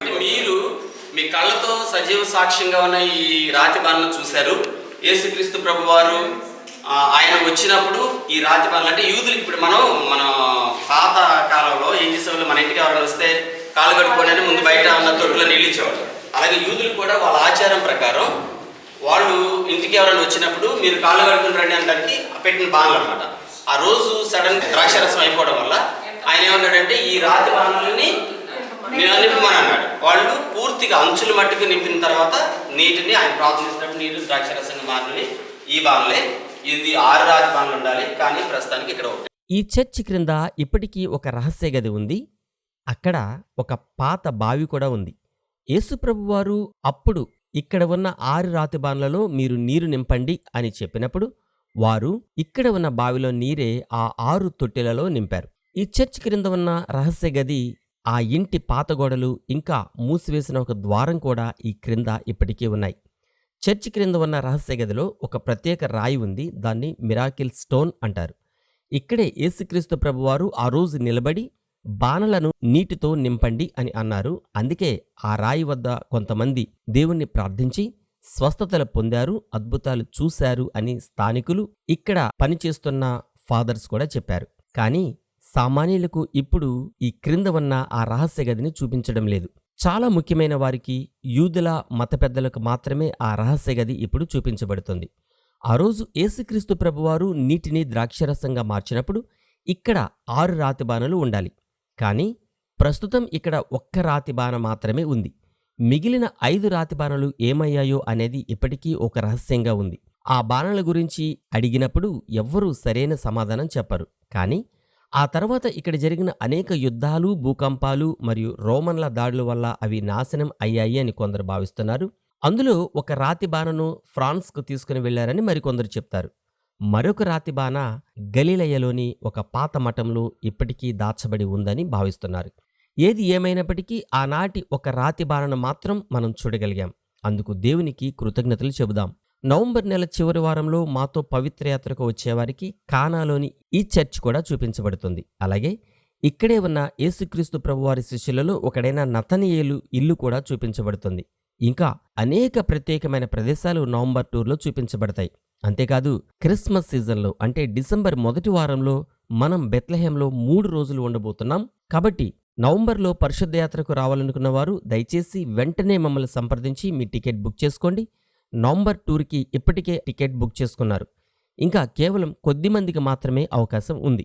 మీరు మీ కళ్ళతో సజీవ సాక్ష్యంగా ఉన్న ఈ రాతి బాణను చూశారు. యేసుక్రీస్తు ప్రభు వారు ఆయన వచ్చినప్పుడు ఈ రాతి బాణలు అంటే యూదులకి ఇప్పుడు మన పాత కాలంలో ఏం చేసేవాళ్ళు, మన ఇంటికి ఎవరైనా వస్తే కాలు కడుక్కోని ముందు బయట ఉన్న తొట్టులో నీళ్ళు ఇచ్చేవాళ్ళు. అలాగే యూదులు కూడా వాళ్ళ ఆచారం ప్రకారం వాళ్ళు ఇంటికి ఎవరైనా వచ్చినప్పుడు మీరు కాళ్ళు కడుక్కుని రండి అనడానికి పెట్టిన బాణలు అనమాట. ఆ రోజు సడన్ ద్రాక్షరసం అయిపోవడం వల్ల ఆయన ఏమన్నాడంటే ఈ రాతి బాణలని నింపమని అన్నాడు. వాళ్ళు పూర్తిగా అంచుల మట్టుకు నింపిన తర్వాత నీటిని ఆయన ప్రార్థిస్తున్నప్పుడు నీరు ద్రాక్షరసంగా మారినవి ఈ బాణలే. ఇది 6 రాతి బాణలు ఉండాలి, కానీ ప్రస్తుతానికి ఇక్కడ ఒకటి. ఈ చర్చి క్రింద ఇప్పటికీ ఒక రహస్య గది ఉంది. అక్కడ ఒక పాత బావి కూడా ఉంది. యేసుప్రభు వారు అప్పుడు ఇక్కడ ఉన్న 6 రాతి బాణలలో మీరు నీరు నింపండి అని చెప్పినప్పుడు వారు ఇక్కడ ఉన్న బావిలో నీరే ఆ 6 తొట్టెలలో నింపారు. ఈ చర్చి క్రింద ఉన్న రహస్య గది, ఆ ఇంటి పాత గోడలు, ఇంకా మూసివేసిన ఒక ద్వారం కూడా ఈ క్రింద ఇప్పటికీ ఉన్నాయి. చర్చి క్రింద ఉన్న రహస్య గదిలో ఒక ప్రత్యేక రాయి ఉంది. దాన్ని మిరాకిల్ స్టోన్ అంటారు. ఇక్కడే యేసుక్రీస్తు ప్రభువారు ఆ రోజు నిలబడి బాణలను నీటితో నింపండి అని అన్నారు. అందుకే ఆ రాయి వద్ద కొంతమంది దేవుణ్ణి ప్రార్థించి స్వస్థతలు పొందారు, అద్భుతాలు చూశారు అని స్థానికులు, ఇక్కడ పనిచేస్తున్న ఫాదర్స్ కూడా చెప్పారు. కానీ సామాన్యులకు ఇప్పుడు ఈ క్రింద ఉన్న ఆ రహస్య గదిని చూపించడం లేదు. చాలా ముఖ్యమైన వారికి, యూదుల మత పెద్దలకు మాత్రమే ఆ రహస్య గది ఇప్పుడు చూపించబడుతుంది. ఆ రోజు యేసుక్రీస్తు ప్రభువారు నీటిని ద్రాక్షరసంగా మార్చినప్పుడు ఇక్కడ 6 రాతి బాణలు ఉండాలి. కానీ ప్రస్తుతం ఇక్కడ 1 రాతి బాణ మాత్రమే ఉంది. మిగిలిన 5 రాతి బాణలు ఏమయ్యాయో అనేది ఇప్పటికీ ఒక రహస్యంగా ఉంది. ఆ బాణల గురించి అడిగినప్పుడు ఎవ్వరూ సరైన సమాధానం చెప్పరు. కానీ ఆ తర్వాత ఇక్కడ జరిగిన అనేక యుద్ధాలు, భూకంపాలు మరియు రోమన్ల దాడుల వల్ల అవి నాశనం అయ్యాయి అని కొందరు భావిస్తున్నారు. అందులో ఒక రాతి బాణను ఫ్రాన్స్కు తీసుకుని వెళ్లారని మరికొందరు చెప్తారు. మరొక రాతి బాణ గలిలయలోని ఒక పాత మఠంలో ఇప్పటికీ దాచబడి ఉందని భావిస్తున్నారు. ఏది ఏమైనప్పటికీ ఆనాటి ఒక రాతి బాణను మాత్రం మనం చూడగలిగాం. అందుకు దేవునికి కృతజ్ఞతలు చెబుదాం. నవంబర్ నెల చివరి వారంలో మాతో పవిత్రయాత్రకు వచ్చేవారికి కానాలోని ఈ చర్చ్ కూడా చూపించబడుతుంది. అలాగే ఇక్కడే ఉన్న యేసుక్రీస్తు ప్రభువారి శిష్యులలో ఒకడైన నతనయేలు ఇల్లు కూడా చూపించబడుతుంది. ఇంకా అనేక ప్రత్యేకమైన ప్రదేశాలు నవంబర్ టూర్లో చూపించబడతాయి. అంతేకాదు క్రిస్మస్ సీజన్లో అంటే డిసెంబర్ మొదటి వారంలో మనం బెత్లెహేంలో 3 రోజులు ఉండబోతున్నాం. కాబట్టి నవంబర్లో పరిశుద్ధ యాత్రకు రావాలనుకున్న వారు దయచేసి వెంటనే మమ్మల్ని సంప్రదించి మీ టికెట్ బుక్ చేసుకోండి. నవంబర్ టూర్కి ఇప్పటికే టికెట్ బుక్ చేసుకున్నారు. ఇంకా కేవలం కొద్ది మందికి మాత్రమే అవకాశం ఉంది.